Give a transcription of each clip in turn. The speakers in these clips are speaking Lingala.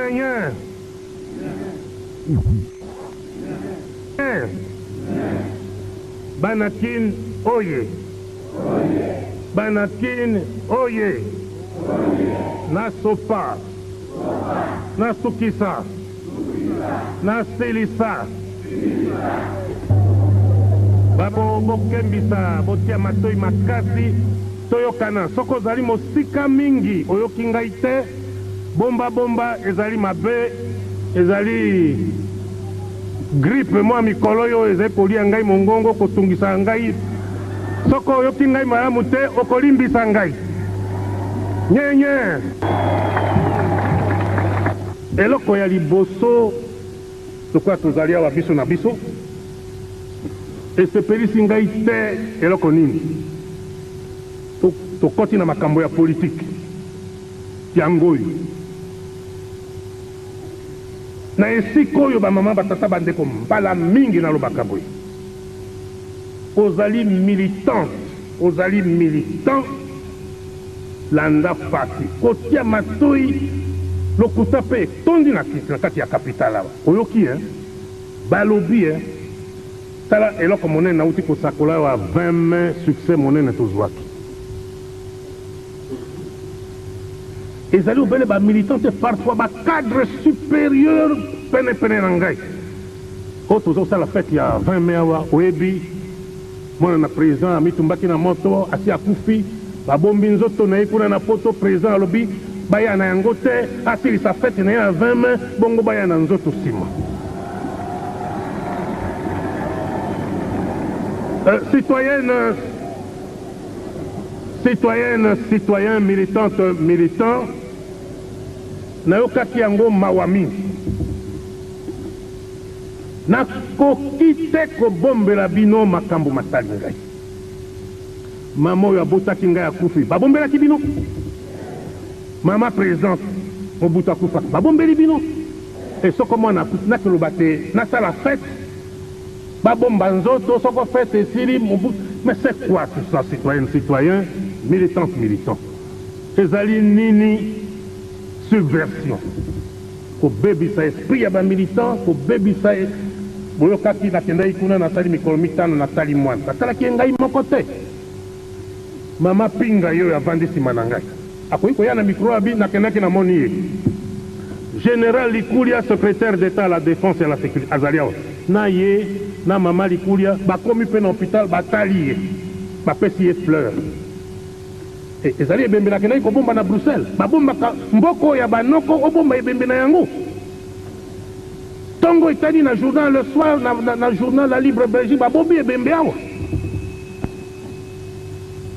Nyanyan. Banakin oye. Banakin oye. Nasopa. Nasukisa. Naselisa. Babo bokembisa botia matoi makasi toyokana soko zali mosika mingi oyoki ngai te bomba ezali mabe ezali grippe mwa mikolo oyo ezali kolia ngai mongongo kotungisa ngai soko oyoki ngai malamu te okolimbisa ngai nyenye eloko ya liboso lokola tozali awa biso na biso esepelisi ngai te eloko nini tokoti na makambo ya politike yango oyo na esika oyo bamama batata bandeko mbala mingi nalobaka boye ozali militant landa fasi kotia matoi lokuta mpe etondi na kati ya kapitale awa oyoki balobi tala eloko monene nauti kosakola wa 20 mains succès monene tozwaki ezali obele bamilitante parfois bacadre supérieur penepene na ngai oyo tozosala fete ya 20 mai awa oyebi mwana na président amitumbaki na moto asi akufi babombi nzoto na ye kuna na poto président alobi baya na yango te asilisa fete na ye ya 20 mai bongo baya na nzoto nsima citoyen, militante, militant, nayokaki yango mawa mingi. Nakoki te kobombela bino makambo matali ngai. Mama oyo abotaki ngai akufi, babombelaki bino. Mama présidente, mobutu akufa, babombeli bino. Et soko mwana nakoloba te nasala fête. Babomba nzoto soko fête esili mobutu. Mais c'est quoi tout ça, citoyen, militant? Ezali nini subversion. Ko bebisa esprit ya ba militant, ko bebisa boyokaki nakendai kuna nasali mikolo mitano nasali mwana. Nasalaki ngai moko te. Mama pinga yo avandi sima na ngai. Akoyi koya na micro abi nakendaki na moni ye. Général Likulia, secrétaire d'État à la défense et à la sécurité, Azaliao. Na ye, na mama Likulia, bakomi pe na hôpital, batali ye. Bapesi ye fleur. Et ezali ebembe na kenai ko bomba na Bruxelles. Babomba ka mboko ya banoko obomba ebembe na yango. Tongo itali na journal le soir, na journal La Libre Belgique, babombi ebembe awa.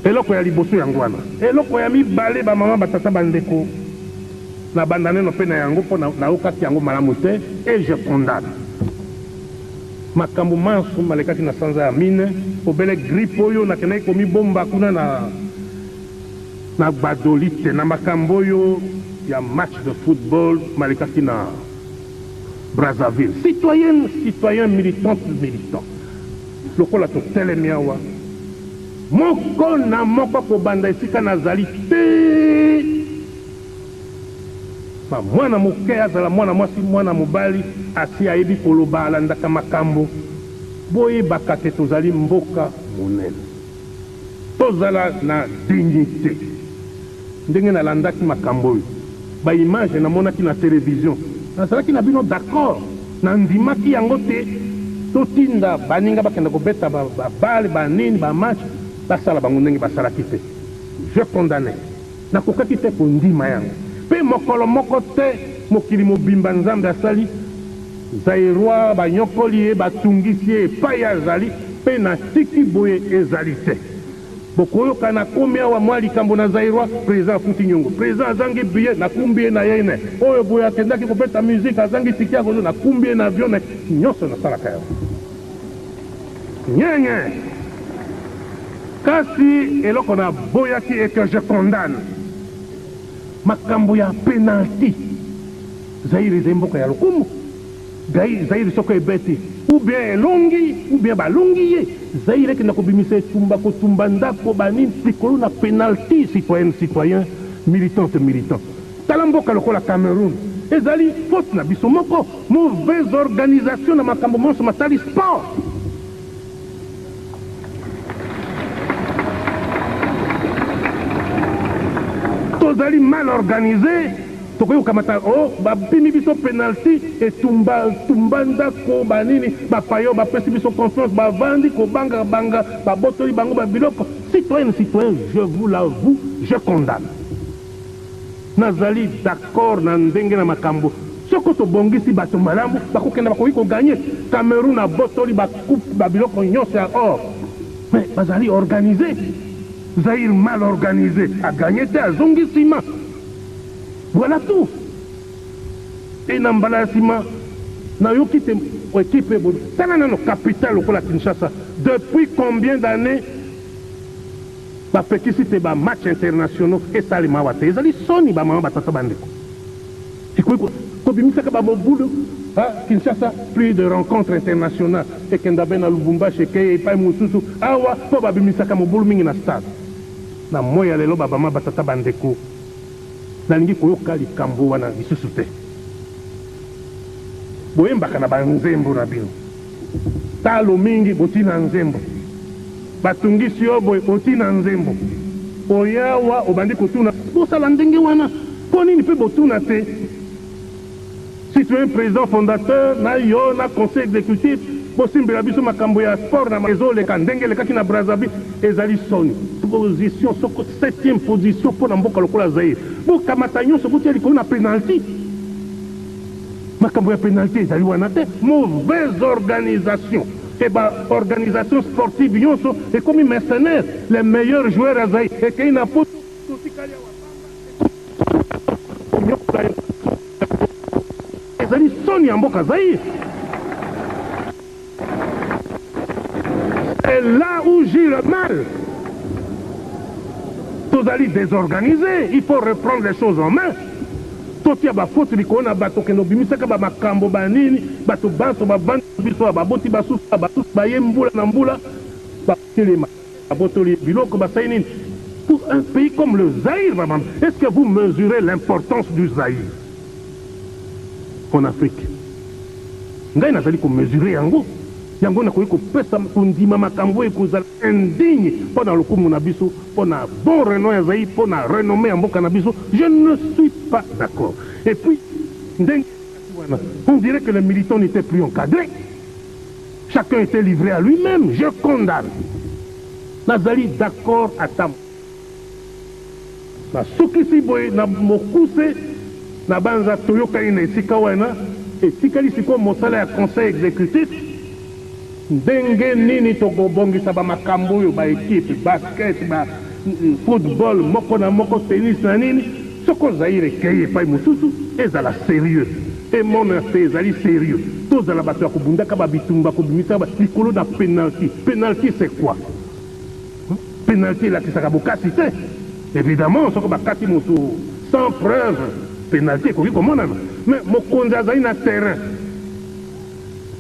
Eloko ya liboso yango wana. Eloko ya mibale ba mama batata bandeko. Na bandane no pe na yango po na okati yango malamu te et je condamne. Makambo mansu malekaki na sanza ya mine obele grippe oyo na kenai komi bomba kuna na badolite na makambo oyo ya match de football malekaki na Brazzaville. Citoyen militant. Lokola to telemi awa moko na moko kobanda esika nazali te. Mwana moke azala mwana mwasi mwana mobali asi ayebi koloba alandaka makambo boyebaka te tozali mboka monene tozala na dignité ndenge nalandaki makambo oyo baimage namonaki na télévision nazalaki na bino d'accord nandimaki yango te totinda baninga bakenda kobeta babale banini bamatch basala bango ndenge basalaki te je condamne nakokaki te kondima yango pe mokolo moko te mokili mobimba nzambe asali zairwa banyokoli ye batungisi ye epai azali pe na tiki boye ezali te bokoyoka na komi awa mwa likambo na zairwa président afuti nyongo président azangi biye nakumbi ye na yene oyo boye akendaki kobeta musique azangi tiki yakozo nakumbi ye na avion me nyonso nasalaka yango nyenye kasi eloko na boyaki et que je condamne makambo ya penalty Zaire eza mboka ya lokumu Zaire soko ebeti ou bien elongi ou bien balongi ye Zaire kenda kobimisa etumba kotumba ndako banini pikolo na penalty citoyen militant tala mboka lokola Cameroun ezali faute na biso moko, mauvaise organisation na makambo nyonso matali sport. Tozali mal organisé, tokoki kokamata o bapimi biso penalty etumba ndako banini bapayo bapesi biso confiance bavandi kobanga babotoli bango babiloko. Citoyen, je vous l'avoue, je condamne. Nazali d'accord na ndenge na makambo soko tobongisi bato malamu bakokenda bakoki koganye. Cameroun abotoli bakupe babiloko nyonso ya or, mais bazali organisé. Zaïre mal organisé a gagné te azongi sima. Voilà tout. Et nambala sima na yoki te équipe tala na no capitale pour la Kinshasa. Depuis combien d'années ba pekisi te ba match internationaux et salima wate ezali soni ba mama batata bandeko. Tikoiko ko bimisaka ba mobulu Kinshasa plus de rencontres internationales et kendabe na Lubumbashi ke pa mususu awa po ba bimisaka mobulu mingi na stade. Na moya lelo babama batata bandeko nalingi koyoka likambo wana lisusu te. Boyembaka na banzembo na bino talo mingi botina nzembo batungisi yo boye botina nzembo oyawa obandi kotuna bosala ndenge wana mpo nini mpe botuna te. Si tu es un président fondateur na yo na conseil exécutif bosimbela biso makambo ya sport na ezoleka ndenge lekaki na Brazzaville ezali soni. Position soko 7e position pour na mboka lokola Zaïre bokamata nyonso botia likolo na penalty. Makambo ya penalty ezali wana te. Mauvaise organisation. Et ba organisation sportive nyonso ekomi mercenaire. Les meilleurs joueurs à Zaïre ekei na poto ezali soni ya mboka Zaïre. Et là où gît le mal, tozali désorganisé, il faut reprendre les choses en main. Totia ba faute likolo na bato kendo bimisaka ba makambo banini bato banso bavandi biso baboti basusu baye mbula na mbula batelema babotoli biloko basai nini. Pour un pays comme le Zaïre, maman, est-ce que vous mesurez l'importance du Zaïre en Afrique? Ngai nazali ko mesurer yango yango nakoki kopesa kondima makambo ekozala indigne mpo na lokumu na biso, mpo na bon renom ya Zaïre, mpo na renommé ya mboka na biso. Je ne suis pas d'accord. Et puis on dirait que les militants n'étaient plus encadrés, chacun était livré à lui-même. Je condamne. Nazali d'accord à tam na sukisi boye na mokuse na banza toyokani na esika wana etikali sikoyo mosala ya conseil exécutif ndenge nini tokobongisa bamakambo oyo baekipe basket football moko na moko tennis na nini. Soko Zaïre ekei epai mosusu ezala sérieux e mona te ezali sérieux tozala bato ya kobundaka babitumba kobimisa likolo na penalty. Penalty c'est quoi? Penalty elakisaka bokasi te. Évidemment soko bakati moto sans preuve penalty ekoki komonana, mais mokonzi azali na terrain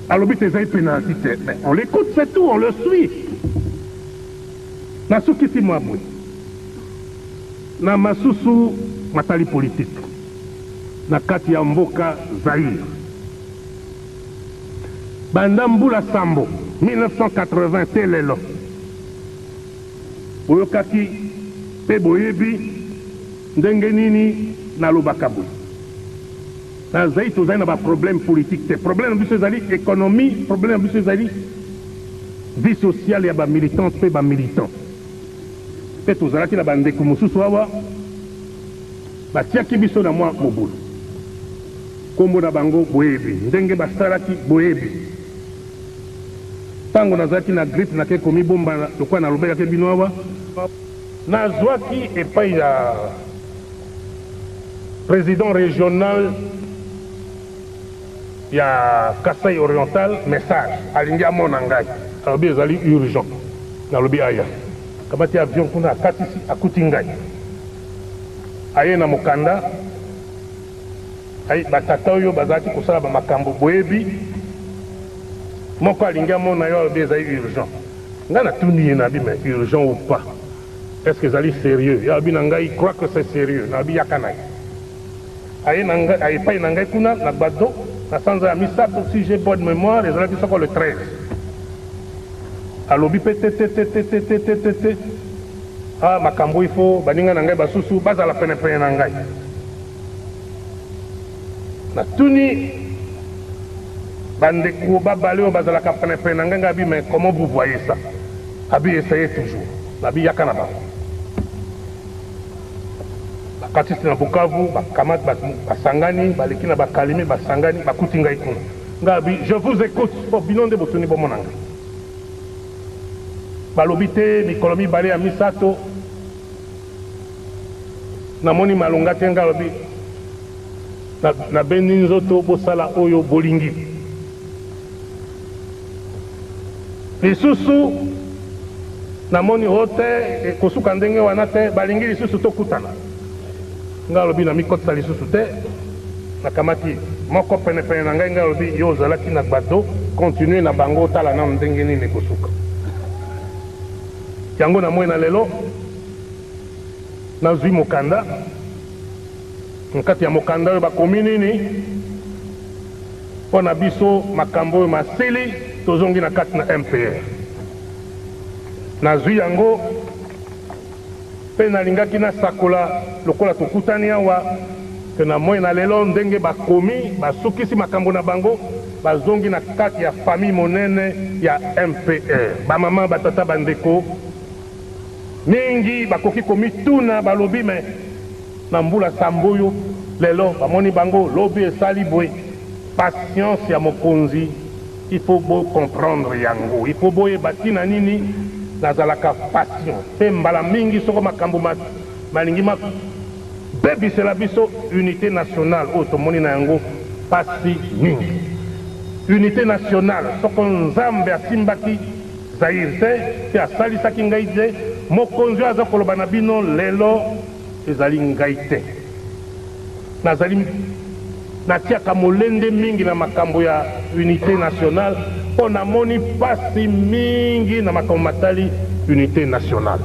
alobi te ezali penalty te, mais on l'écoute, c'est tout, on le suit. Nasukisi mwa boye na masusu matali politique na kati ya mboka Zaïre banda mbula sambo 1980 te lelo boyokaki pe boyebi ndenge nini nalobaka boye na Zaïre tozali na baproblème politique te. Problème na biso ezali économie, problème na biso ezali vie sociale ya bamilitante mpe bamilitant. Mpe tozalaki na bandeko mosusu awa batiaki biso na mwa mobulu kombo na bango boyebi ndenge basalaki boyebi. Tango nazalaki na grippe nake komibomba lokwa nalobelaki bino awa nazwaki epai ya président régional ya Kasai oriental message alingi amona ngai alobi ezali urgent nalobi aya kamati avion kuna akatisi akuti ngai aye na mokanda ay batata oyo bazalaki kosala bamakambo boyebi moko alingi amona yo alobi ezali urgent. Ngai natuni ye nabi mais urgent ou pas, est-ce que ezali sérieux? Ya abi na ngai croit que c'est sérieux nabi yaka na ye aye pas nangai kuna na bado na sanza ya misato si j'ai bonne mémoire ezalaki soko le 13 alobi pe te makambo ifo baninga na ngai basusu bazala penepene na ngai na tuni bandeko babale oyo bazalaka penepene na ngai ngai abi mais comment vous voyez ça abi essayez toujours nabi yaka na bango bakatisi na Bukavu bakamati basangani baleki na bakalimi basangani bakuti ngai kuna ngai abi je vous écoute po bino nde botuni bomona ngai balobi te mikolo mibale ya misato namoni malonga te ngai alobi nabendi nzoto bosala oyo bolingi lisusu namoni o te kosuka ndenge wana te balingi lisusu tokutana ngai alobi na mikotisa lisusu te nakamati moko penepene na ngai ngai alobi yo ozalaki na gbado continue na bango otala nano ndenge nini kosuka yango na mwe na lelo nazwi mokanda nkati ya mokanda oyo bakomi nini mpo na biso makambo oyo masili tozongi na kati na MPR nazwi yango mpe nalingaki nasakola lokola tokutani awa ke na mwe na lelo ndenge bakomi basukisi makambo na bango bazongi na kati ya famille monene ya MPR bamama batata bandeko mingi bakoki komituna balobi me na mbula samboyo lelo bamoni bango lobi esali boye patience ya mokonzi il faut bo comprendre yango il faut boyeba ntina nini nazalaka patient mpe mbala mingi soko makambo malingi bebisela biso unité nationale oyo tomoni na yango pasi mingi unité nationale soko nzambe asimbaki Zaire te mpe asalisaki ngai te mokonzi oyo aza koloba na bino lelo ezali ngai te nazali natiaka molende mingi na makambo ya unité nationale mpo namoni pasi mingi na makambo matali unité nationale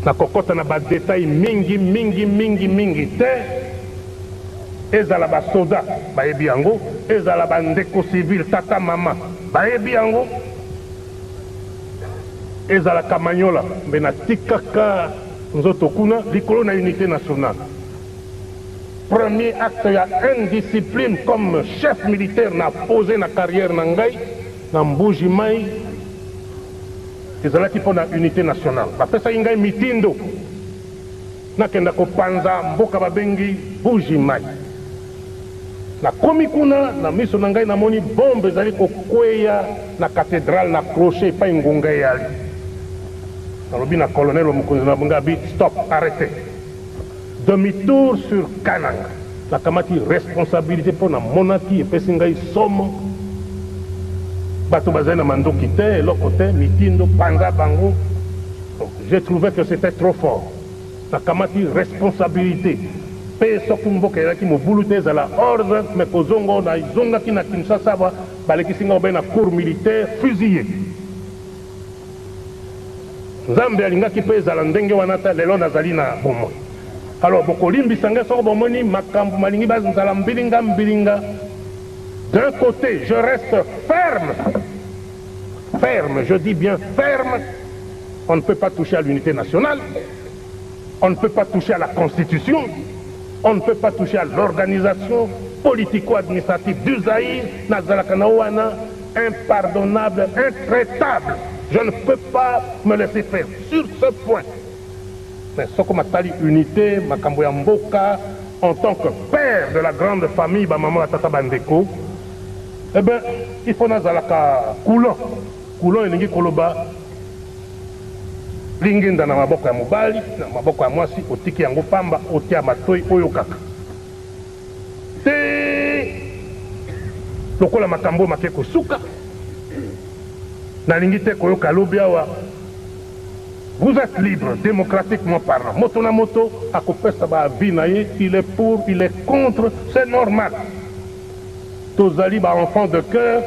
nakokota na badetail mingi te ezala basoda bayebi yango ezala bandeko civile tata mama bayebi yango ezala kamanyola mbe natikaka nzoto kuna likolo na unité nationale premier acte ya indiscipline comme chef militaire na posé na carrière na ngai na Mbuji Mai ezalaki mpo na unité nationale bapesaki ngai mitindo nakenda kopanza mboka babengi Mbuji Mai nakomi kuna na miso na ngai namoni bombe ezali kokweya na cathédrale na crochet epai ngonga eyali nalobi na colonel mokonzi na bonga bi stop arrêtez demi-tour sur Kananga nakamati responsabilité mpo na monaki epesi ngai somo bato bazali na mandoki te eloko te mitindo panza bango j'ai trouvé que c'était trop fort nakamati responsabilité mpe soki mboka ezalaki mobulu te ezala ordre me kozonga nazongaki na Kinshasa balekisi ngai obe na cour militaire fusillé nzambe alingaki mpe ezala ndenge wana te lelo nazali na bomoi alors bokolimbisa ngai soko bomoni makambo malingi bazala mbilinga d'un côté je reste ferme je dis bien ferme on ne peut pas toucher à l'unité nationale on ne peut pas toucher à la constitution on ne peut pas toucher à l'organisation politico-administrative du Zaïre nazalaka na wana impardonnable intraitable je ne peux pas me laisser faire sur ce point mais soko matali unité makambo ya mboka en tant que père de la grande famille bamama batata bandeko eh bien il faut nazalaka coulon elingi koloba lingenda na maboko ya mobali na maboko ya mwasi otiki yango pamba otia matoi oyo kaka te lokola makambo make kosuka nalingi te koyoka lobi awa vous êtes libre démocratiquement parlant moto na moto akopesa baavi na ye il est pour il est contre c'est normal tozali baenfant de cœur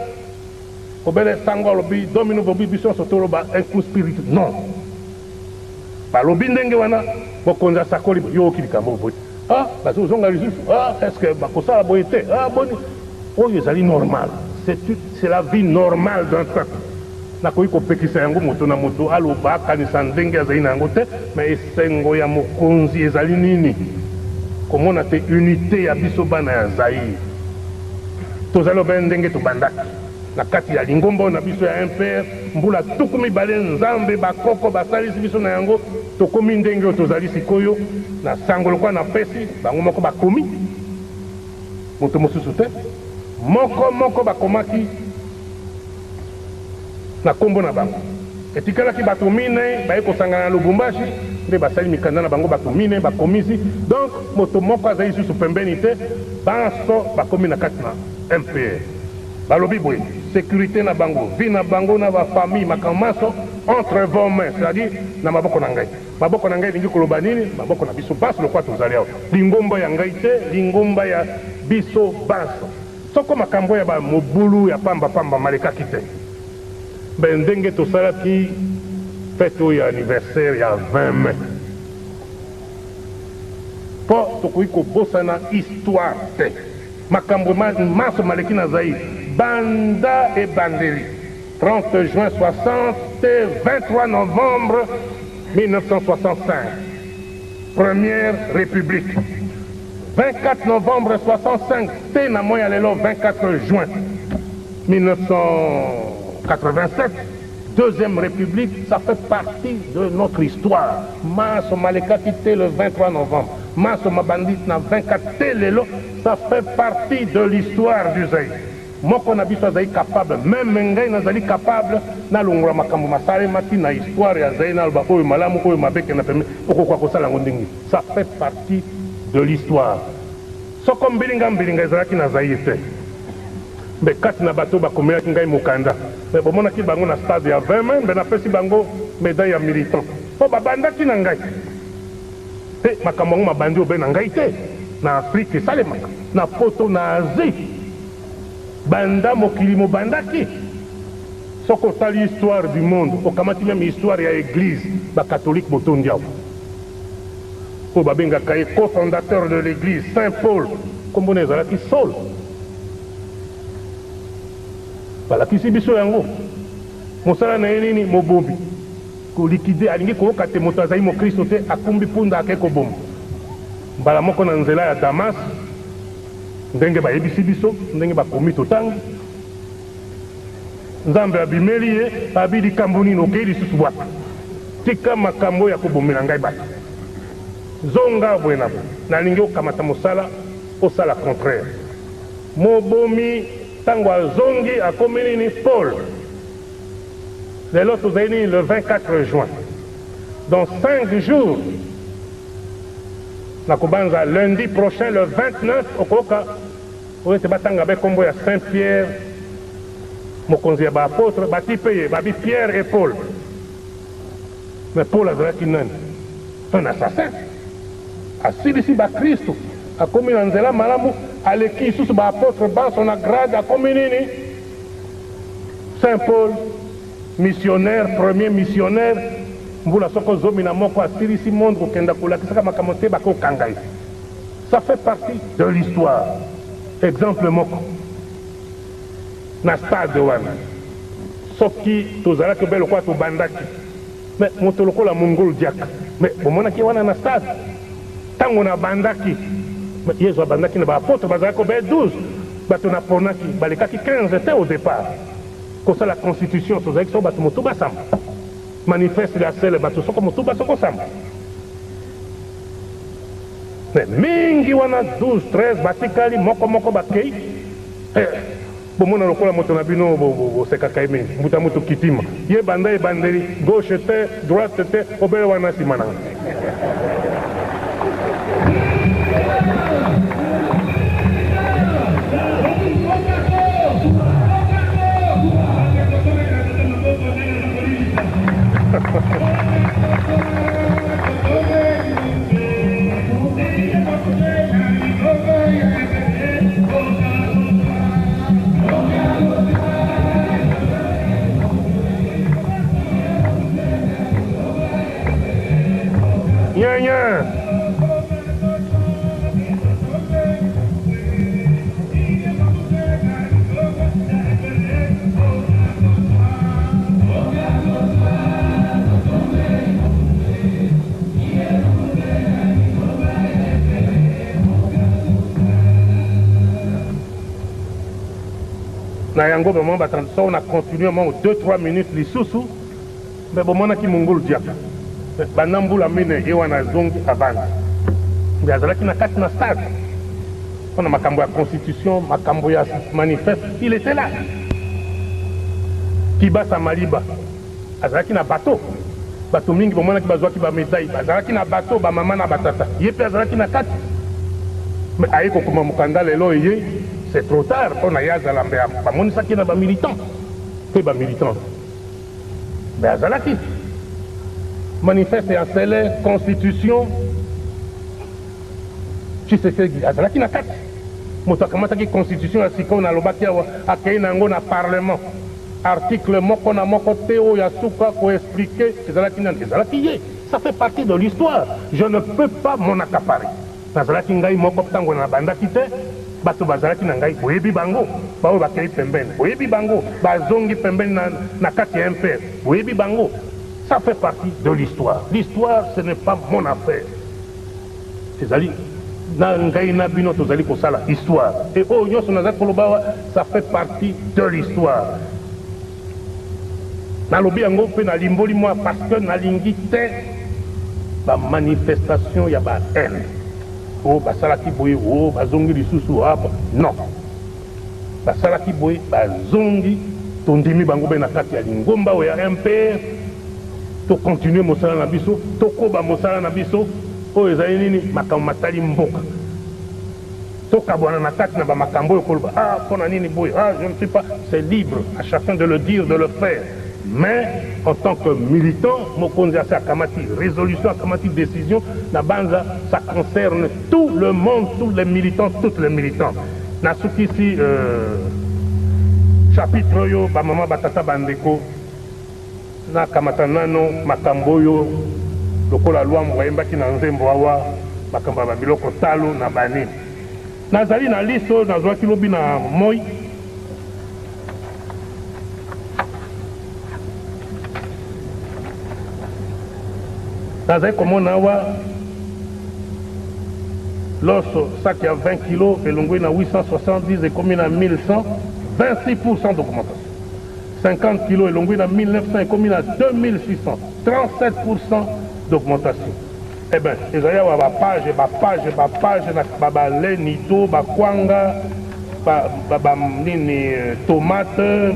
obele sango alobi domino bobi biso nyonso toloba un coup spirituel non balobi ndenge wana bokonzi asakoli yoki likambo boye Ah, bazozonga lisusu. Ah, est-ce que bakosala boye te? Ah, boni. Oyo ezali normal. C'est la vie normale d'un peuple. Nakoki kopekisa yango moto na moto aloba akanisa ndenge azali na yango te, mais esengo ya mokonzi ezali nini? Komona te unité ya biso bana ya Zaïre. Tozali obe ndenge tobandaki na kati ya lingombo na biso ya MPR, mbula tuku mibale nzambe bakoko basalisi biso na yango, tokomi ndenge oyo tozali sikoyo na sango lokwa na pesi bango moko bakomi moto mosusu te, moko bakomaki na kombo na bango. Etikalaki bato mine baye kosangana na Lubumbashi nde basali mikanda na bango bato mine bakomisi. Donc moto moko azali susu pembeni te, banso bakomi na kati na MPR. Balobi boye sécurité na bango, vie na bango na ba famille makamaso entre vos mains, c'est-à-dire na maboko na ngai. Maboko na ngai lingi koloba nini? Maboko na biso baso lokwa tozali awa. Lingomba ya ngai te, lingomba ya biso baso. Soko makambo ya ba mobulu ya pamba malekaki te. Ben ndenge tosalaki fête oyo anniversaire ya 20 mai. Po tokoki kobosana histoire te. Makambo maso maleki na Zaïre. Banda et bandeli. 30 juin 60 et 23 novembre 1965. Première République. 24 novembre 65, c'est na moya lelo 24 juin 1987. Deuxième République, ça fait partie de notre histoire. Maso Maleka quitté le 23 novembre. Maso Mabandit na 24 lelo, ça fait partie de l'histoire du Zaïre. Moko na biso azali capable, même ngai nazali capable na longwa makambo masale mati na histoire ya Zaïre na ba oyo malamu oyo mabeke na pembe okokwa kosala ngondingi. Ça fait partie de l'histoire. Soko mbilinga ezalaki na Zaïre te. Mbe kati na bato bakomelaki ngai mokanda. Mbe bomonaki bango na stade ya 20 mai, mbe napesi bango médaille ya militant. Po babandaki na ngai. Te makambo ngo mabandi obe na ngai te. Na Afrique esalemaka, na poto na Asie. Banda mokili mobandaki. Soko otali histoire du monde, okamati même histoire ya église, ba catholique botondi awa. Po babengaka ye cofondateur de l'église Saint Paul, kombo na ezalaki Saul. Balakisi biso yango. Mosala na ye nini? Mobombi. Kolikide alingi koyoka te moto azali mokristo te akumbi punda ake kobomba. Mbala moko na nzela ya Damas, ndenge bayebisi biso, ndenge bakomi totanga. Nzambe abimeli ye, abidi kambo nini okei lisusu bwaka. Tika makambo ya kobomela ngai bato. Zonga boye na boye. Nalingi okamata mosala, osala contraire. Mobomi tango azongi akomi nini Paul. Lelo tozali nini le 24 juin. Dans 5 jours, nakobanza lundi prochain le 29 okoka oyo te batanga be kombo ya Saint Pierre mokonzi ya baapôtre bati peye babi Pierre et Paul. Mais Paul azalaki nani? Un assassin. Asilisi bakristo akomi na nzela malamu, aleki lisusu baapôtre banso na grade akomi nini Saint Paul, missionnaire, premier missionnaire. Mbula soko zomi na moko asilisi monde kokenda kolakisaka makambo te bakokanga ye. Ça fait partie de l'histoire. Exemple moko na stade wana soki tozalaki be lokwa tobandaki, mais moto lokola Mongol Diaka, mais bomonaki wana na stade tango na bandaki, mais yezo abandaki na baapôtre bazalaki be 12, bato na ponaki balekaki 15 te au départ. Kosala constitution tozalaki so bato moto basamba manifeste la sele bato soko moto basoko samba. Mais mingi wana 12, 13 batikali moko bakei. Bomona lokola moto na bino bosekaka eme mbuta moto kitima. Ye banda ebandeli gauche te, droite te, obele wana sima nanga. na yango ba mama batranso on a continué mo 2-3 minutes lisusu mais bon mona ki mongolo diaka banambula mine ewa na zongi avance mais azalaki na kati na stade on a makambo ya constitution makambo ya manifeste il était là Kibasa Maliba azalaki na bateau bateau mingi bomona ki bazwaki ba médaille azalaki na bateau ba mama na batata ye pe azalaki na kati mais aye kokoma mokanda lelo ye c'est trop tard on a yazala mbe bamonisaki na ba militant pe ba militant mais azalaki manifeste ya sele constitution Tshisekedi azalaki na kati moto akamataki constitution ya sika na lobaki awa akei nango na parlement article moko na moko te oyo ya suka koexplike ezalaki nani ezalaki ye ça fait partie de l'histoire je ne peux pas m'en accaparer nazalaki ngai moko ntango na bandaki te bato bazalaki na ngai boyebi bango baoyo bakei pembeni boyebi bango bazongi pembeni na kati ya impere boyebi bango ça fait partie de l'histoire l'histoire ce n'est pas mon affaire ezali na ngai na bino tozali kosala histoire et oyo nyonso nazali koloba ça fait partie de l'histoire nalobi yango mpe nalimboli mwa parce que nalingi te bamanifestation ya bahaine oyo basalaki boye oyo bazongi lisusu aba non basalaki boye bazongi tondimi bango mpe na kati ya lingomba oyo ya mpr tokontinue mosala na biso tokoba mosala na biso oyo ezali nini makambo matali mboka tokabwana na kati na bamakambo oyo koloba mpona nini boye je ne suis pas c'est libre à chacun de le dire de le faire mais en tant que militant mokonzi ase akamati résolution akamati décision na banza ça concerne tout le monde tous les militants toutes les militants nasukisi chapitre oyo bamama batata bandeko nakamata nano makambo oyo lokola lwambo bayembaki na nzembo awa makambo ya babiloko talo na banini nazali na liste oyo nazwaki lobi na moi nazali komona awa loso saki ya 20 kg elongwi na 870 ekomi na 1100 26% d'augmentation 50 kg elongwi na 1900 ekomi na 2600 37% d'augmentation eh bien ezali awa bapage na babale nido bakwanga nini tomate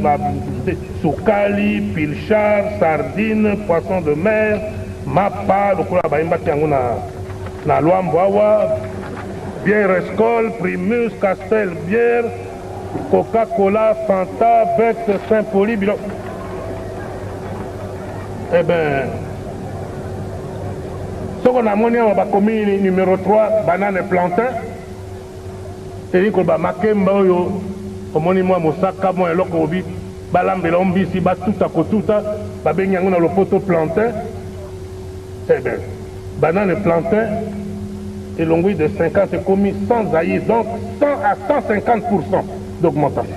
sukali pilchard sardine poisson de mer mapa lokola bayembaki yango na lwambo awa bière Escol, Primus, Castel bière Coca-Cola, Fanta, Bex, Saint-Poli bilo eh bien soko namoni awa bakomi numéro 3 banane plantain eli koloba makemba oyo omoni mwa mosaka mwa eloko obi balambela ombisi batuta kotuta babengi yango na lopoto plantain eh bien banane plantain elongwi de 50 ekomi 100 zaïs donc 100 à 150% d'augmentation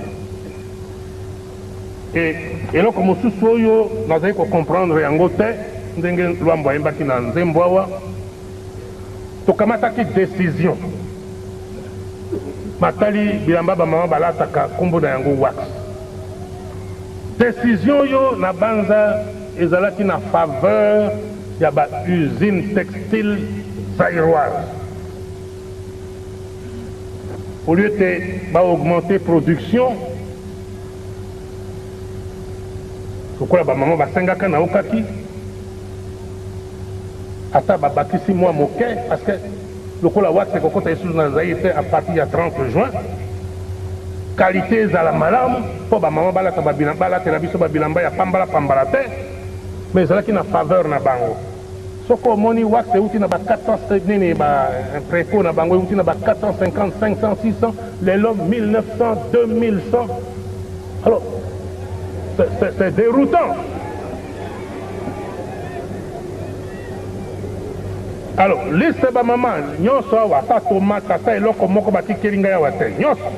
et eloko mosusu oyo nazali kocomprendre yango te ndenge lwambo ayembaki na nzembo awa tokamataki décision matali bilamba bamama balataka nkombo na yango wax décision oyo na banza ezalaki na faveur ya bausine textile zaïroise au lieu de baugmenter production lokola bamama basengaka na okaki ata babakisi mwa moke parce que lokola wax ekokota lisusu na zaïre te à partir ya 30 juin qualité ezala malamu mpo bamama balatela biso babilamba ya pambala te mais ezalaki na faveur na bango soko omoni wax euti na ba 400 nini ba préco na bango euti na ba 450 500 600 lelo 1900 2100 alors c'est déroutant. Alors liste ba mama nyonso awa ata tomate ata eloko moko batikeli ngai awa te nyonso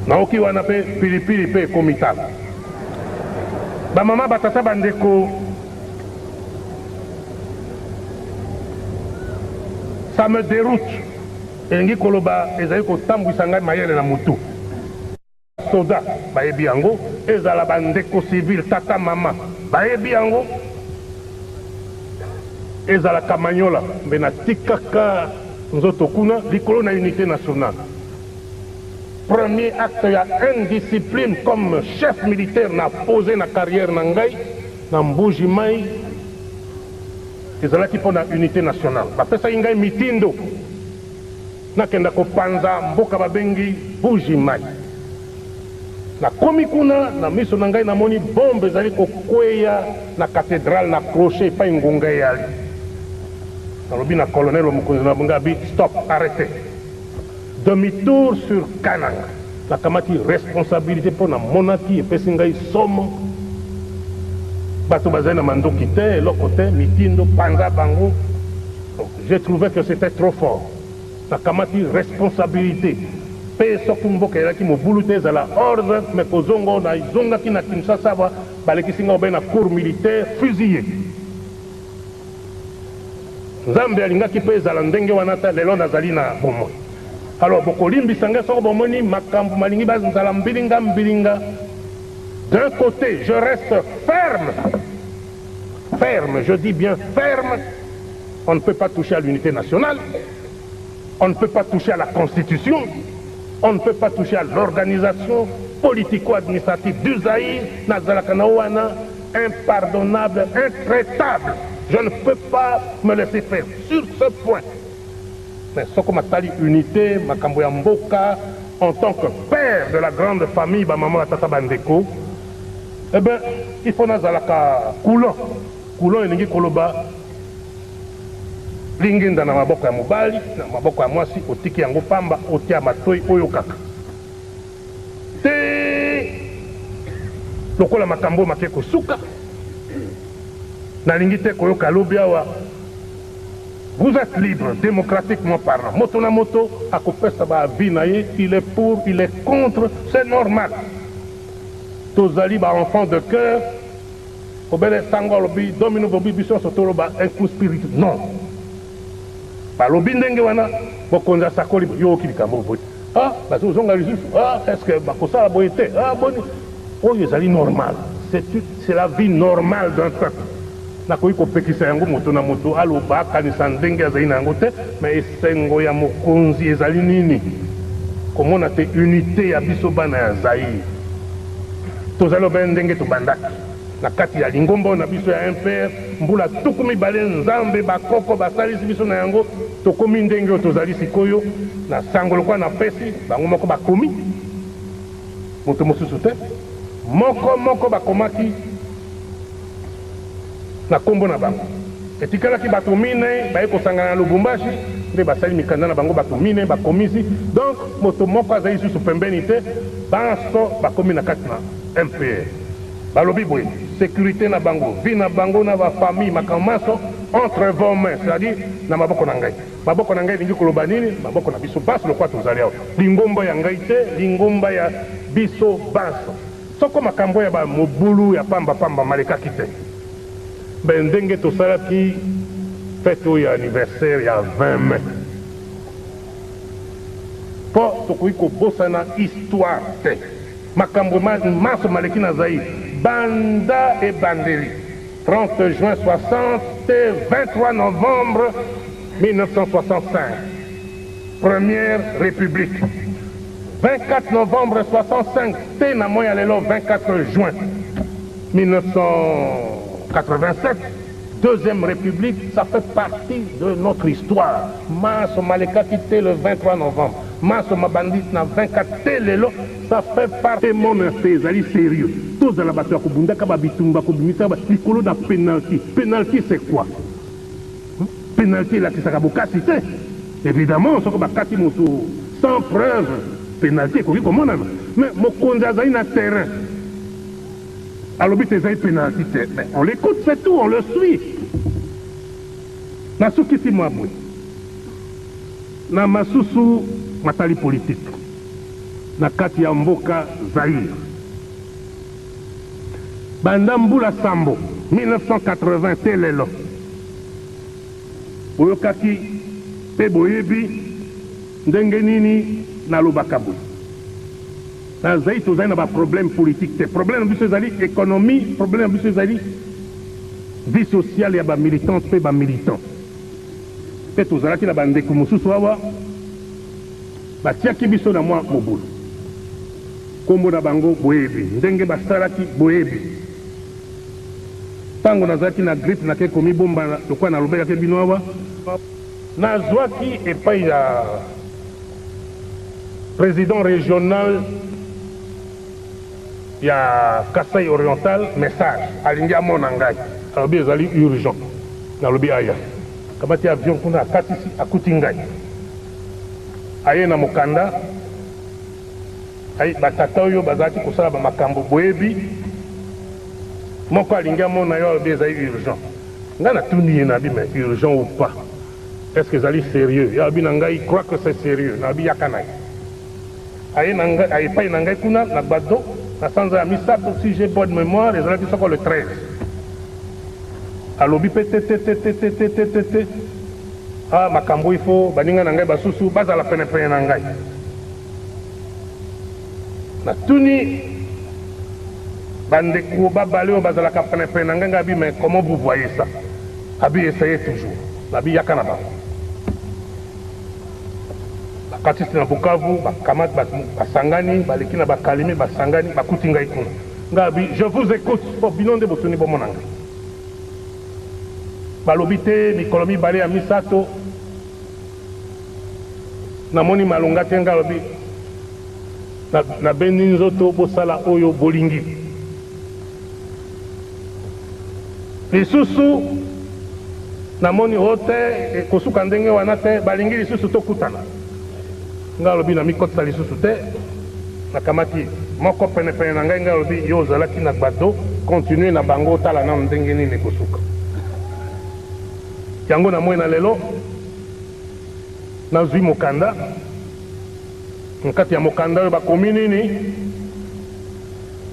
naoki wana mpe pilipili mpe ekomi tala bamama batata bandeko ça me déroute elingi koloba ezali kotambwisa ngai mayele na mutu soda bayebi yango ezala bandeko civil tata mama bayebi yango ezala kamanyola mbe natikaka nzoto kuna likolo na unité nationale. Premier acte ya indiscipline comme chef militaire na posé na carrière na ngai na Mbuji Mai ezalaki mpo na unité nationale. Bapesaki ngai mitindo nakenda kopanza mboka babengi Mbuji Mai. Nakomi kuna na miso na ngai namoni bombe ezali kokweya na cathédrale na crochet epai ngonga eyali. Nalobi na colonel wa mokonzi na Bungabi, stop, arrêtez. Demi-tour sur Kananga. Nakamati responsabilité pour na monaki epesi ngai somo. Bato bazali na mandoki te, eloko te, mitindo, panza bango. J'ai trouvé que c'était trop fort. Nakamati responsabilité. Pe soki mboka elaki mobulu te ezala ordre, mais kozongo na izongaki na Kinshasa balekisi nga obe na cour militaire fusillé. Nzambe alingaki mpe ezala ndenge wana ta lelo nazali na bomoi. Alors bokolimbisa ngai soko bomoni makambo malingi bazala mbilinga. D'un côté, je reste ferme. Ferme, je dis bien ferme. On ne peut pas toucher à l'unité nationale. On ne peut pas toucher à la Constitution. On ne peut pas toucher à l'organisation politico-administrative du Zaïre, Nazalakanaouana, impardonnable, intraitable. Je ne peux pas me laisser faire sur ce point. Mais ce que Matali unité, Makambo Mboka, en tant que père de la grande famille, maman Tata Bandeko, eh bien, il faut Nazalaka Koulon. Koulon et Koloba. Linginda na maboko ya mobali na maboko ya mwasi otiki yango pamba otia matoi oyo kaka te lokola makambo make kosuka na lingi te koyoka lobi awa. Vous êtes libre démocratiquement parlant, moto na moto akopesa ba vie na ye, il est pour, il est contre, c'est normal. Tozali ba enfant de cœur obele tango lobi domino bobi biso sotolo ba un coup spirit non. Balobi ndenge wana bokonza sakoli yo kilikambo boy. Ah, bazo zonga lisusu. Ah, est-ce que bakosala boyete? Ah, boni. Oh, ezali normal. C'est la vie normale d'un peuple. Nakoyi kopekisa yango moto na moto aloba kanisa ndenge azali na yango te, mais esengo ya mokonzi ezali nini? Komona te unité ya biso bana ya Zaïre. Tozalo ben ndenge tobandaki. Na kati ya lingombo na biso ya MPR mbula tukumi bale nzambe bakoko basalisi biso na yango tokomi ndenge tozali sikoyo na sangolo kwa na pesi bango moko bakomi moto mosusu te moko bakomaki na kombo na bango etikalaki bato mine baye kosangana na Lubumbashi nde basali mikanda na bango bato mine bakomisi donc moto moko azali susu pembeni te banso bakomi na kati na MPR balobi boye sécurité na bango, vie na bango na ba famille makamaso entre vos mains, c'est-à-dire na maboko na ngai. Maboko na ngai lingi koloba nini, maboko na biso baso lokwa tozali awa. Lingomba ya ngai te, lingomba ya biso baso. Soko makambo ya ba mobulu ya pamba malekaki te. Ben ndenge tosalaki fête ya anniversaire ya 20 mai. Po tokoki kobosana histoire te. Makambo maso maleki na Zaïre. Banda et Bandeli, 30 juin 60 et 23 novembre 1965, Première République. 24 novembre 65, et Namoya Lelo, 24 juin 1987, Deuxième République, ça fait partie de notre histoire. Maso Maleka quitté le 23 novembre. Maso Mabandit na 24 Lelo, ça fait partie de mon espèce, c'est sérieux. Tous dans la bataille, likolo na penalty. Penalty, c'est quoi? Penalty, là, qui s'est cité. Évidemment, on s'est sans preuve. Penalty, comment on a? Mais mon condamné na terrain. Alors, penalty, on l'écoute, c'est tout, on le suit. Na soukisi mwabwe. Na masusu matali politique. Na kati ya mboka Zaïre. Bandambula Sambo, 1980, telelo. Oyokaki, Peboyebi, ndenge nini nalobaka boye nazali tozali na baproblème politique te problème na biso ezali économie problème na biso ezali vie sociale ya bamilitante mpe bamilitant mpe tozalaki na bandeko mosusu awa batiaki biso na mwa mobulu kombo na bango boyebi ndenge basalaki boyebi ntango nazalaki na grippe nake komibomba lokola nalobelaki bino awa nazwaki epai ya président régional ya Kasai oriental message alingi amona ngai alobi ezali urgent nalobi aya kamati avion kuna akatisi akuti ngai aye na mokanda batata oyo bazalaki kosala bamakambo boyebi moko alingi amona yo alobi ezali urgent ngai natuni ye nabi mais urgent ou pas est-ce que ezali sérieux yo alobi na ngai crois que c'est sérieux nalobi yaka na ye aye epai na ngai kuna na gbado na sanza ya misato si j'ai bonne mémoire ezalaki soko le 13 alobi mpe te makambo ifo baninga na ngai basusu bazala penepene na ngai natuni bandeko babale oyo bazalaka penepene na ngai ngai abi mais comment vous voyez ça abi essayez toujours nabi yaka na bango bakatisi na Bukavu bakamati basangani baleki na bakalimi basangani bakuti ngai kuna ngai abi je vous écoute po bino nde botuni bomona ngai balobi te mikolo mibale ya misato namoni malonga te ngai alobi nabendi nzoto bosala oyo bolingi lisusu namoni o te kosuka ndenge wana te balingi lisusu tokutana ngai alobi na mikotisa lisusu te nakamati moko penepene na ngai ngai alobi yo ozalaki na gbado continue na bango otala nano ndenge nini kosuka yango namoi na lelo nazwi mokanda nkati ya mokanda oyo bakomi nini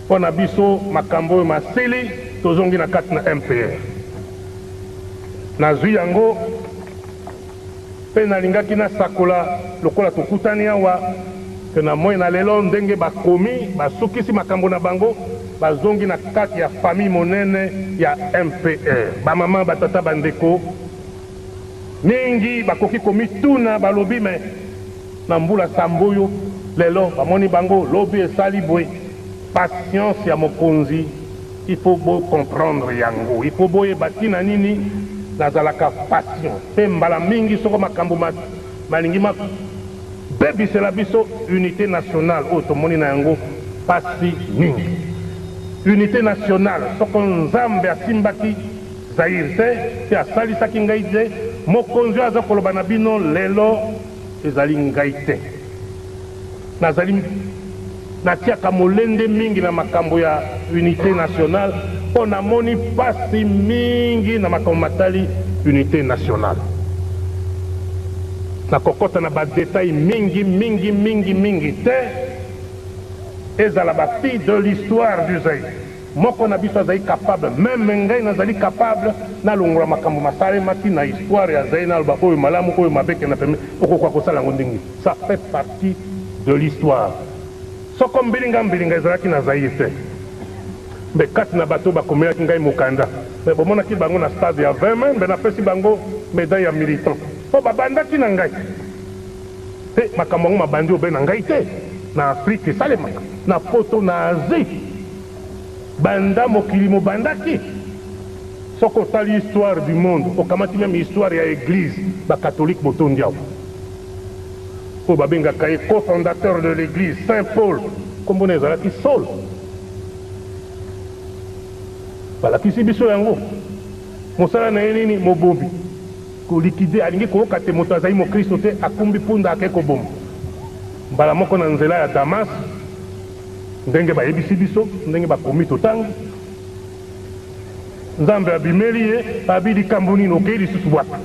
mpo na biso makambo oyo masili tozongi na kati na MPR nazwi yango mpe nalingaki nasakola lokola tokutani awa ke namoi na lelo ndenge bakomi basukisi makambo na bango bazongi na kati ya famille monene ya MPR bamama batata bandeko mingi bakoki komituna balobi me na mbula sambo oyo lelo bamoni bango lobi esali boye patience ya mokonzi il faut bo comprendre yango il faut boyeba ntina nini nazalaka patient mpe mbala mingi soko makambo malingi bebisela biso unité nationale oyo tomoni na yango pasi mingi unité nationale soko nzambe asimbaki Zaire te mpe asalisaki ngai te mokonzi oyo aza koloba na bino lelo ezali ngai te nazali natiaka molende mingi na makambo ya unité nationale mpo namoni pasi mingi na makambo matali unité nationale nakokota na badetail mingi te ezala bafille de l'histoire du Zaïre moko na biso azali capable meme ngai nazali capable nalongola makambo masalemaki na histoire ya Zaïre naloba oyo malamu oyo mabeke na pembe okokoka kosala yango ndenge ça fait partie de l'histoire soko mbilinga ezalaki na Zaïre te mbe kati na bato bakomelaki ngai mokanda me bomonaki bango na stade ya 20 mbe napesi bango médaille ya militant mpo babandaki na ngai te makambo yango mabandi obe na ngai te na Afrique esalemaka na poto na Asie banda mokili mobandaki soko otali histoire du monde okamati meme histoire ya église bakatholike botondi awa oyo babengaka ye cofondateur de l'église Saint Paul kombona ezalaki Saul balakisi biso yango mosala na ye nini mobombi kolikide alingi koyoka te moto azali mokristo te akumbi mpunda ake koboma mbala moko na nzela ya Damas ndenge bayebisi biso ndenge bakomi totangi nzambe abimeli ye abi likambo nini okei lisusu bwaka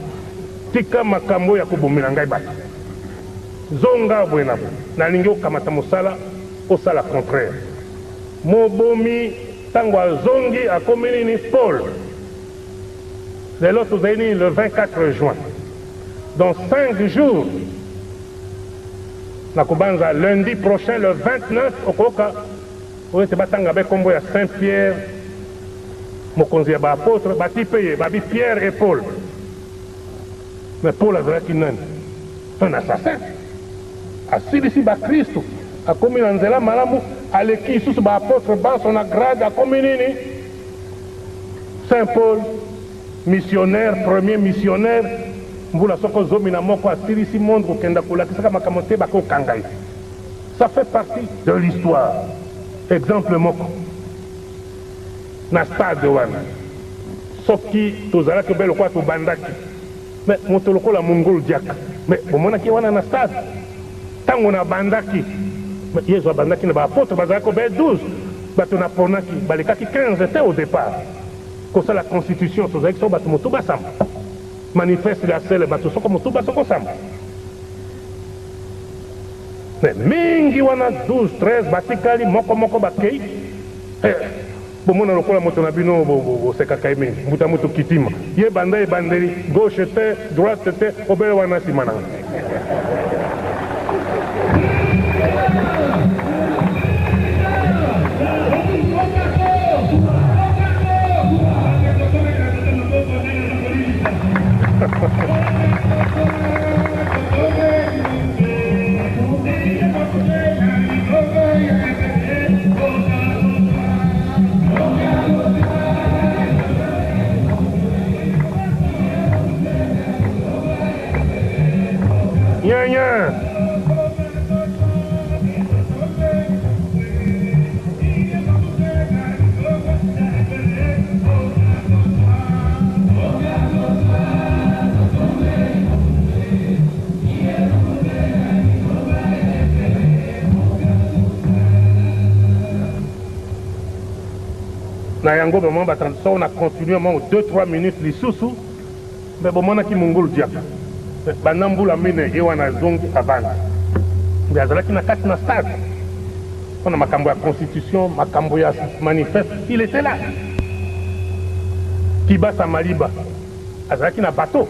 tika makambo ya kobomela ngai bato zonga boye na boye nalingi okamata mosala osala contraire mobomi ntango azongi akomi nini Paul lelo tozali nini le 24 juin dans 5 jours Nakubanza lundi prochain, le 29, Okoka, on te batanga avec combo à Saint-Pierre, mokonzi ya ba apôtre, bati payé, babi Pierre et Paul. Mais Paul a dit un assassin. Assis ici, ba Christ, a commis l'anzela malamu, a l'équipe sous ba apôtre, ba son agrade, a commis nini. Saint Paul, missionnaire, premier missionnaire, mbula soko zomi na moko assis ici, monde, ko kenda kula, kisaka makamote, bako kangai. Ça fait partie de l'histoire. Exemple moko. Na stade wana. Soki, tozala ke belo kwa to bandaki. Mais motoloko la mongol diak. Mais bomona ki wana na stade. Tango na bandaki. Mais yezo bandaki na ba apôtre bazala ko be 12. Bato na ponaki, balekaki 15 était au départ. Comme ça la constitution, tozala ki so bato moto basamba. Manifeste la selle bato soko moto basoko samba. Mais mingi wana 12, 13 batikali moko bakei. Bomona lokola moto na bino seka kaime muta moto kitima ye banda e bandeli gauche te droite te obele wana simana na yango moment ba transition on a continué mo 2-3 minutes lisusu mais bomona ki mongol diaka banambula mine ewa na zongi abana mais azalaki na kati na stade on a makambo ya constitution makambo ya manifeste il était là Kibasa Maliba azalaki na bateau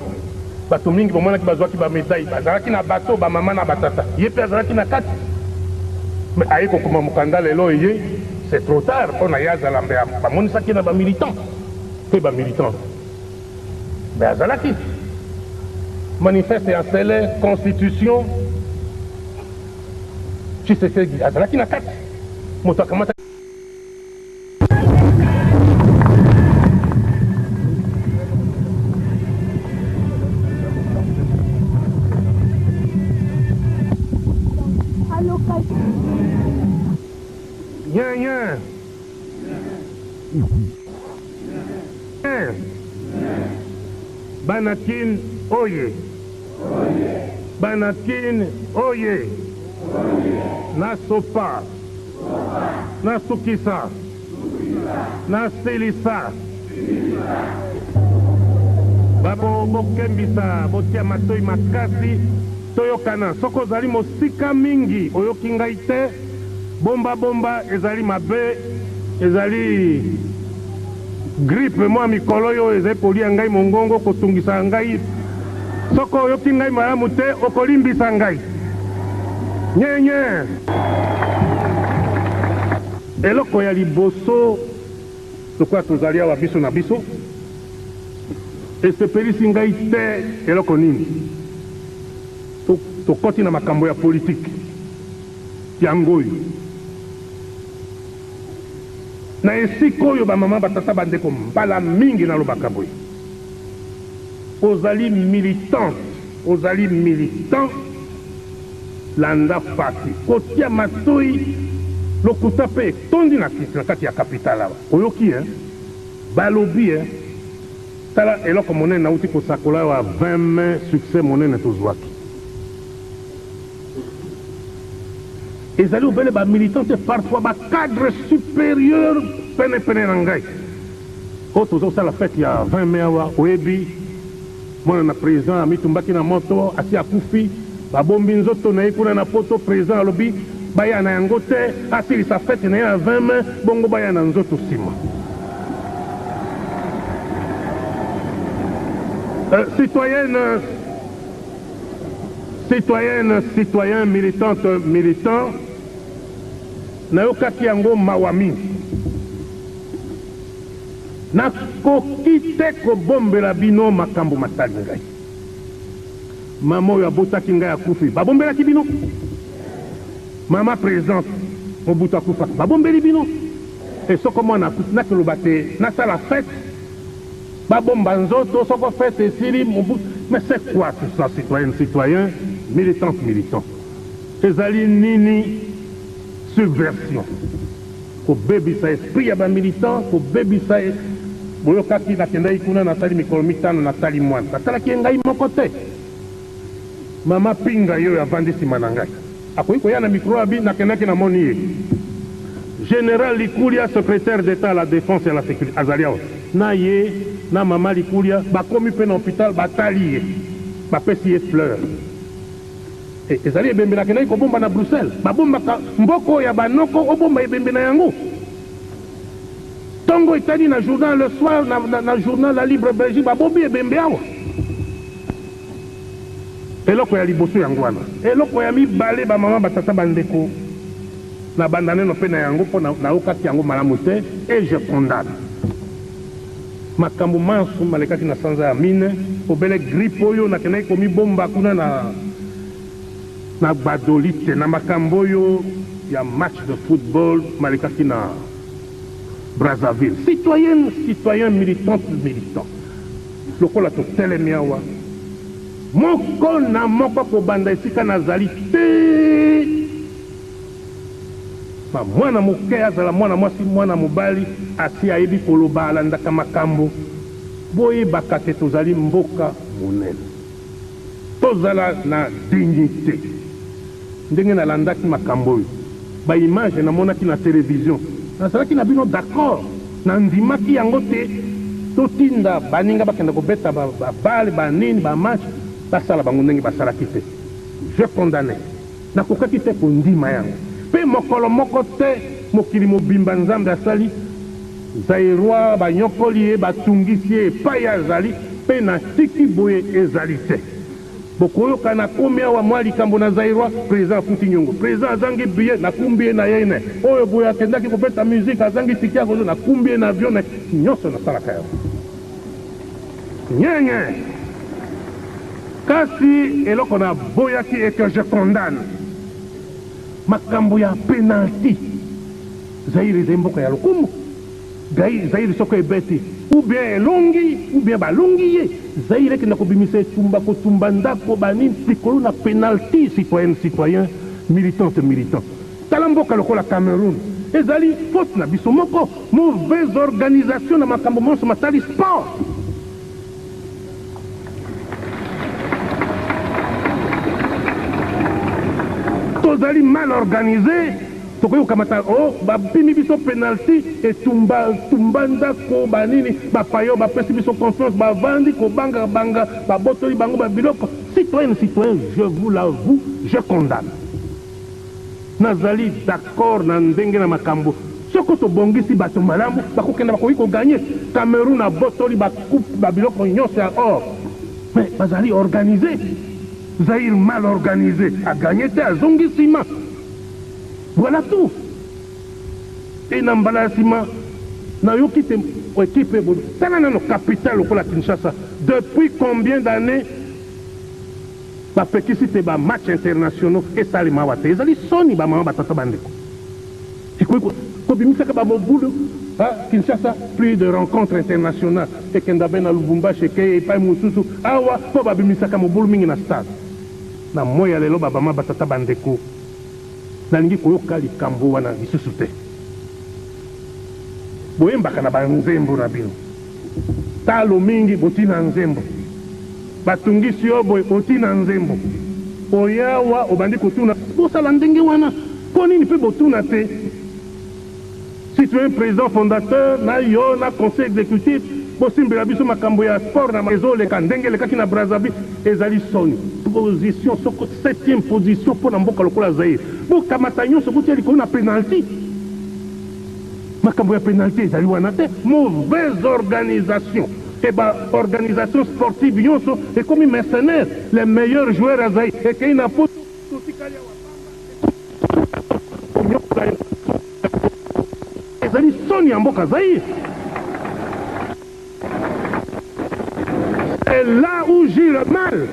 bateau mingi bomona ki bazwaki ba médaille azalaki na bateau ba mama na batata yepe azalaki na kati mais ayeko kuma mukanda lelo ye c'est trop tard on a yazala mbea bamonisaki na ba militant pe ba militant mais azalaki manifeste ya sele constitution Tshisekedi azalaki na kati moto akamata Nyan Banakin oye Banakin oye na sopa na sukisa na selisa babo bokembisa botia matoi makasi toyokana soko ozali mosika mingi oyoki ngai te bomba ezali mabe ezali grippe mwa mikolo oyo ezali kolia ngai mongongo kotungisa ngai soko oyoki ngai malamu te okolimbisa ngai nyenye eloko ya liboso tokoya tozali awa biso na biso esepelisi ngai te eloko nini tokoti na makambo ya politike yango oyo na esika oyo bamama batata bandeko mbala mingi nalobaka boye ozali militant landa pasi kotia matoi lokuta mpe etondi na kisi na kati ya kapitale awa oyoki balobi tala eloko monene nauti kosakola awa 20 mai succès monene tozwaki ezali obele bamilitant te parfois bacadre supérieur penepene na ngai oyo tozosala fete ya 20 mai awa oyebi mwana na président amitumbaki na moto asi akufi babombi nzoto na ye kuna na poto président alobi baya na yango te asilisa fete na ye na 20 mai bongo baya na nzoto nsima Citoyennes, citoyens, militantes, militants, nayokaki yango mawa mingi. Nakoki te kobombela bino makambo matali ngai. Mama oyo abotaki ngai akufi, babombelaki bino. Mama présente, Mobutu akufa, babombeli bino. Et soko mwana akufi nakoloba te nasala fête, babomba nzoto, soko fête esili Mobutu. Mais c'est quoi tout ça, citoyennes, citoyens, militantes, militants? Ezali nini subversion? Ko bebisa esprit ya ba militant, ko bebisa boyokaki nakendaki kuna nasali mikolo mitano natali mwana. Natalaki ngai moko te. Mama pinga yo avandi sima na ngai. Akoki koya na micro abi nakendaki na moni ye. Général Likulia, secrétaire d'État à la défense et à la sécurité, Azaliao. Na ye, na mama Likulia, bakomi pe na hôpital, batali ye. Bapesi ye fleur. Et ezali ebembe na kenai kobomba na Bruxelles. Babomba mboko ya banoko, obomba ebembe na yango. Tongo itali na journal le soir, na journal La Libre Belgique, babombi ebembe awa. Eloko ya liboso yango wana. Eloko ya mibale ba mama batata bandeko. Na bandane no pe na yango po na okati yango malamu te et je condamne. Makambo mansu malekaki na sanza ya mine obele grippe oyo na kenai komi bomba kuna na badolite na makambo oyo ya match de football malekaki na Brazzaville. Citoyennes, citoyens, militantes, militants. Lokola to telemi awa. Moko na moko kobanda esika nazali te. Mwana moke azala mwana mwasi mwana mobali asi ayebi koloba alandaka makambo boyebaka te tozali mboka monene tozala na dignité ndenge nalandaki makambo oyo baimage namonaki na télévision nazalaki na bino d'accord nandimaki yango te totinda baninga bakenda kobeta babale banini bamatch basala bango ndenge basalaki te je condamne nakokaki te kondima yango pe mokolo moko te mokili mobimba nzambe asali zairwa banyokoli ye batungisi ye epai azali pe na tiki boye ezali te bokoyoka nakomi awa mwa likambo na zairwa président afuti nyongo président azangi biye nakumbi ye na ye ne oyo boye akendaki kobeta musike azangi tiki ya kozo nakumbi ye na avion ne nyonso nasalaka yango nyenye kasi eloko na boyaki et que je condamne makambo ya penalty Zaire eza mboka ya lokumu Zaire soko ebeti ou bien elongi ou bien balongi ye Zaire kenda kobimisa etumba kotumba ndako banini likolo na penalty citoyenne citoyen militante militant tala mboka lokola Cameroun ezali faute na biso moko mauvaise organisation na makambo monso matali sport tozali mal organisé tokoyo kamata babimi biso penalty etumba ndako banini bapayo bapesi biso confiance bavandi kobanga banga babotoli bango babiloko citoyen je vous l'avoue je condamne nazali d'accord na ndenge na makambo soko tobongisi bato malamu bakokenda bakoki koganye Cameroun abotoli bakupe babiloko nyonso ya or mais bazali organisé Zaire mal organisé, a gagné à Zongisima. Voilà tout. Et Nambalasima, n'a eu quitté l'équipe de capitale au Kinshasa. Depuis combien d'années la petite ba match internationaux et ça les mawate. Ils allaient sonner ba maman batata bandeko. Et quoi bimisa ka ba bobulo Kinshasa plus de rencontres internationales et Kendabena Lubumbashi et pas Mususu awa po ba bimisa ka mobulu mingi na stade. Na moya lelo babama batata bandeko nalingi koyoka likambo wana lisusu te boyembaka na banzembo na bino talo mingi botina nzembo batungisi yo boye botina nzembo oyawa obandi kotuna bosala ndenge wana mpo nini mpe botuna te si tu es un président fondateur na yo na conseil exécutif bosimbela biso makambo ya sport na ezoleka ndenge elekaki na Brazzaville ezali soni position soko 7e position pour mboka lokola Zaire bokamata nyonso botia likolo na penalty makambo ya penalty ezali wana te mauvaise organisation et l'organisation sportive et comme mercenaires, les meilleurs joueurs à Zaïre. Et qu'il y a une et là où gît le mal,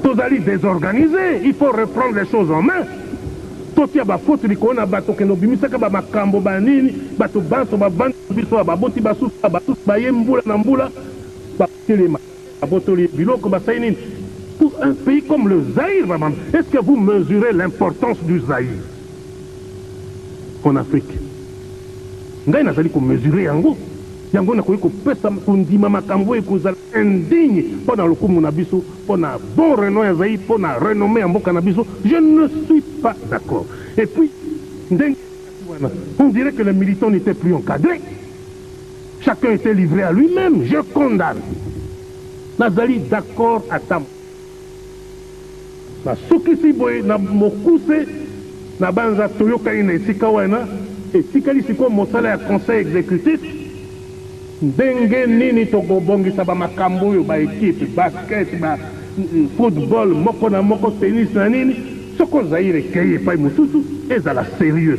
tous allez désorganiser, il faut reprendre les choses en main. Totia ba faute likona bato keno bimisaka ba makambo banini bato banso ba bandi biso ba boti ba susa ba tous ba yembula na mbula ba telema ba botoli biloko ba saini. Pour un pays comme le Zaïre, est-ce que vous mesurez l'importance du Zaïre en Afrique? Ngai nazali ko mesurer yango yango na ko pesa kundima makambo e kozala indigne pendant le coup na biso pona bon renom ya Zaïre pona renommée ya mboka na biso. Je ne suis pas d'accord. Et puis on dirait que les militants n'étaient plus encadrés, chacun était livré à lui-même. Je condamne. Nazali d'accord à tam na sukisi boy na mokuse na banza toyoka ina esika wana etikali siko mosala ya conseil exécutif ndenge nini tokobongisa ba makambo oyo ba équipe basket ba football moko na moko tennis na nini soko Zaïre keye pa mosusu ezala sérieux.